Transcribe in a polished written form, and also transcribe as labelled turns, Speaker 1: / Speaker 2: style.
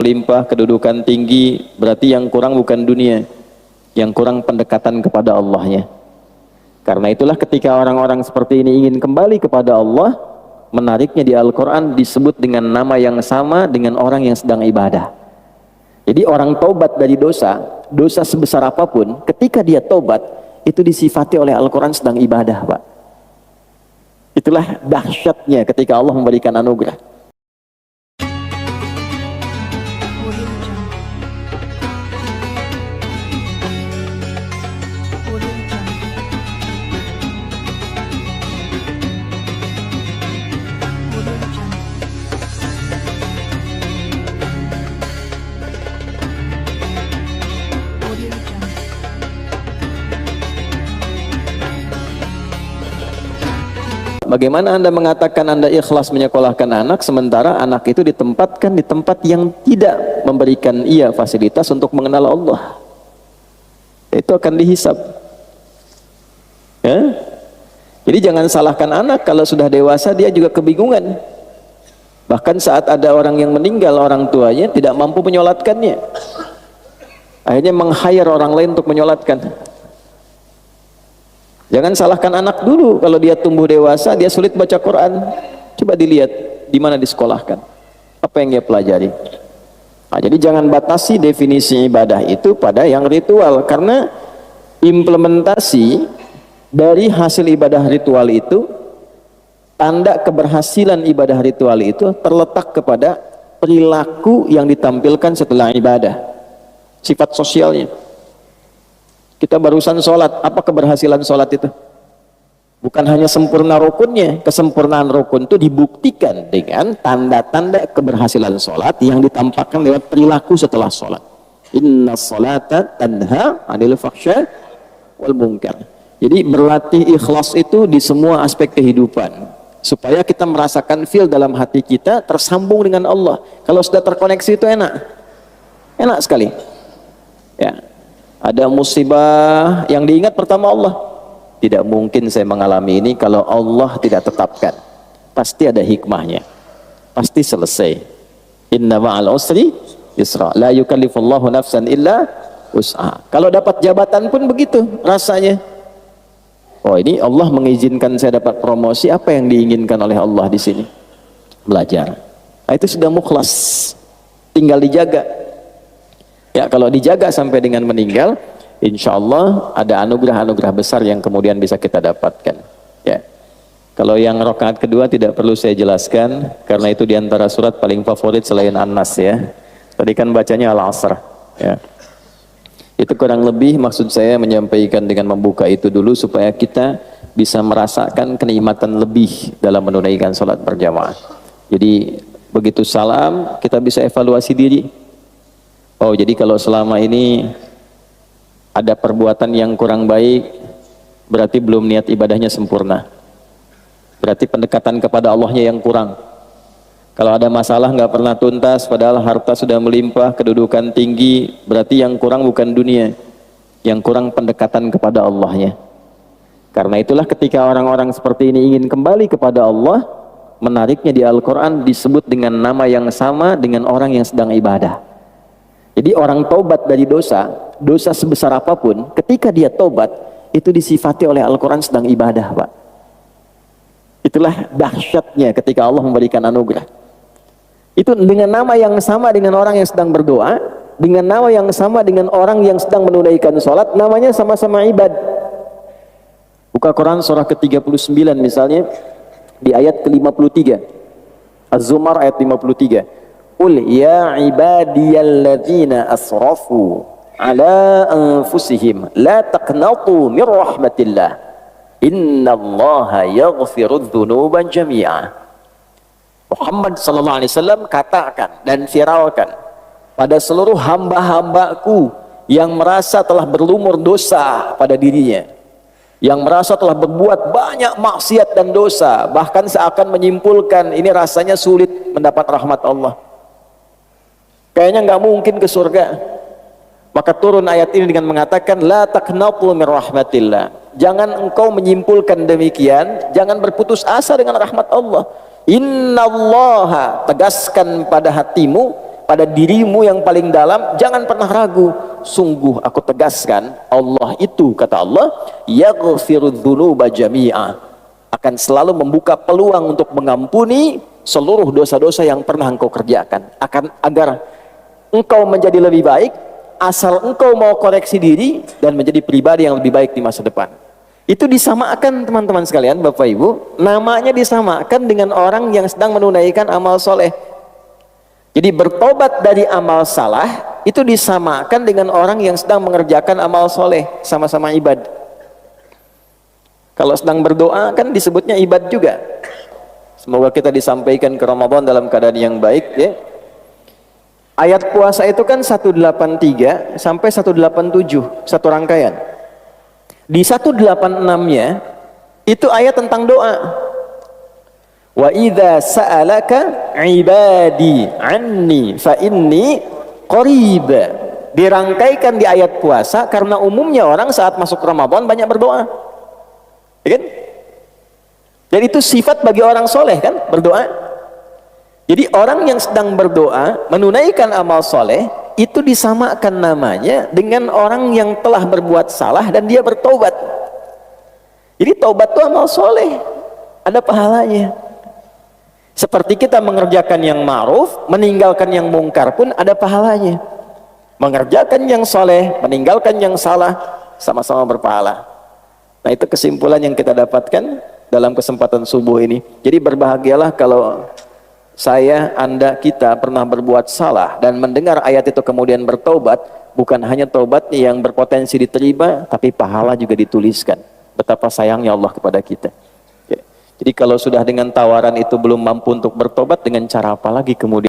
Speaker 1: melimpah, kedudukan tinggi, berarti yang kurang bukan dunia, yang kurang pendekatan kepada Allahnya. Karena itulah ketika orang-orang seperti ini ingin kembali kepada Allah, menariknya di Al-Quran disebut dengan nama yang sama dengan orang yang sedang ibadah. Jadi orang taubat dari dosa, dosa sebesar apapun, ketika dia taubat, itu disifati oleh Al-Quran sedang ibadah, Pak. Itulah dahsyatnya ketika Allah memberikan anugerah. Bagaimana Anda mengatakan Anda ikhlas menyekolahkan anak, sementara anak itu ditempatkan di tempat yang tidak memberikan ia fasilitas untuk mengenal Allah? Itu akan dihisab. Ya? Jadi jangan salahkan anak, kalau sudah dewasa dia juga kebingungan. Bahkan saat ada orang yang meninggal, orang tuanya tidak mampu menyolatkannya. Akhirnya meng-hire orang lain untuk menyolatkan. Jangan salahkan anak dulu, kalau dia tumbuh dewasa, dia sulit baca Quran. Coba dilihat di mana disekolahkan, apa yang dia pelajari. Nah, jadi jangan batasi definisi ibadah itu pada yang ritual, karena implementasi dari hasil ibadah ritual itu, tanda keberhasilan ibadah ritual itu terletak kepada perilaku yang ditampilkan setelah ibadah, sifat sosialnya. Kita barusan sholat, apa keberhasilan sholat itu? Bukan hanya sempurna rukunnya, kesempurnaan rukun itu dibuktikan dengan tanda-tanda keberhasilan sholat yang ditampakkan lewat perilaku setelah sholat. Inna sholata tanha 'anil fahsya wal munkar. Jadi berlatih ikhlas itu di semua aspek kehidupan, supaya kita merasakan feel dalam hati kita tersambung dengan Allah. Kalau sudah terkoneksi itu enak sekali. Ya. Ada musibah yang diingat pertama Allah. Tidak mungkin saya mengalami ini kalau Allah tidak tetapkan. Pasti ada hikmahnya. Pasti selesai. Inna ma'al usri yusra. La yukallifullahu nafsan illa wus'aha. Kalau dapat jabatan pun begitu rasanya. Oh, ini Allah mengizinkan saya dapat promosi, apa yang diinginkan oleh Allah di sini? Belajar. Nah, itu sudah mukhlas. Tinggal dijaga. Ya, kalau dijaga sampai dengan meninggal, insya Allah ada anugerah-anugerah besar yang kemudian bisa kita dapatkan. Ya, kalau yang rakaat kedua tidak perlu saya jelaskan, karena itu diantara surat paling favorit selain An-Nas ya. Tadi kan bacanya Al-Asr. Ya, itu kurang lebih maksud saya menyampaikan dengan membuka itu dulu supaya kita bisa merasakan kenikmatan lebih dalam menunaikan sholat berjamaah. Jadi begitu salam kita bisa evaluasi diri. Oh, jadi kalau selama ini ada perbuatan yang kurang baik, berarti belum niat ibadahnya sempurna. Berarti pendekatan kepada Allahnya yang kurang. Kalau ada masalah nggak pernah tuntas, padahal harta sudah melimpah, kedudukan tinggi, berarti yang kurang bukan dunia, yang kurang pendekatan kepada Allahnya. Karena itulah ketika orang-orang seperti ini ingin kembali kepada Allah, menariknya di Al-Quran disebut dengan nama yang sama dengan orang yang sedang ibadah. Jadi orang taubat dari dosa, dosa sebesar apapun, ketika dia taubat, itu disifati oleh Al-Quran sedang ibadah, Pak. Itulah dahsyatnya ketika Allah memberikan anugerah. Itu dengan nama yang sama dengan orang yang sedang berdoa, dengan nama yang sama dengan orang yang sedang menunaikan sholat, namanya sama-sama ibad. Buka Quran surah ke-39 misalnya, di ayat ke-53. Az-Zumar ayat 53. Qul ya ibadiyalladzina asrafu ala anfusihim la taqnatu min rahmatillah innallaha yaghfirudz dzunuba jami'a. Muhammad sallallahu alaihi wasallam katakan dan viralkan pada seluruh hamba-hambaku yang merasa telah berlumur dosa pada dirinya, yang merasa telah berbuat banyak maksiat dan dosa, bahkan seakan menyimpulkan ini rasanya sulit mendapat rahmat Allah, kayaknya nggak mungkin ke surga, maka turun ayat ini dengan mengatakan la taqnatu min rahmatillah. Jangan engkau menyimpulkan demikian, jangan berputus asa dengan rahmat Allah. Innallaha, tegaskan pada hatimu, pada dirimu yang paling dalam, jangan pernah ragu. Sungguh aku tegaskan, Allah itu, kata Allah, yaghfirudz dzunuba jami'a, akan selalu membuka peluang untuk mengampuni seluruh dosa-dosa yang pernah engkau kerjakan, agar engkau menjadi lebih baik, asal engkau mau koreksi diri dan menjadi pribadi yang lebih baik di masa depan. Itu disamakan teman-teman sekalian, Bapak Ibu, namanya disamakan dengan orang yang sedang menunaikan amal soleh. Jadi bertobat dari amal salah itu disamakan dengan orang yang sedang mengerjakan amal soleh, sama-sama ibad. Kalau sedang berdoa kan disebutnya ibad juga. Semoga kita disampaikan ke Ramadan dalam keadaan yang baik, ya. Ayat puasa itu kan 183 sampai 187, satu rangkaian. Di 186-nya itu ayat tentang doa. Wa idza sa'alaka ibadi anni fa inni qarib. Dirangkaikan di ayat puasa karena umumnya orang saat masuk Ramadan banyak berdoa. Ya kan? Jadi itu sifat bagi orang soleh kan, berdoa. Jadi orang yang sedang berdoa menunaikan amal soleh itu disamakan namanya dengan orang yang telah berbuat salah dan dia bertobat. Jadi tobat itu amal soleh, ada pahalanya. Seperti kita mengerjakan yang ma'ruf, meninggalkan yang mungkar pun ada pahalanya. Mengerjakan yang soleh, meninggalkan yang salah, sama-sama berpahala. Nah itu kesimpulan yang kita dapatkan dalam kesempatan subuh ini. Jadi berbahagialah kalau saya, Anda, kita pernah berbuat salah dan mendengar ayat itu kemudian bertobat. Bukan hanya tobatnya yang berpotensi diterima, tapi pahala juga dituliskan. Betapa sayangnya Allah kepada kita. Jadi kalau sudah dengan tawaran itu belum mampu untuk bertobat, dengan cara apa lagi kemudian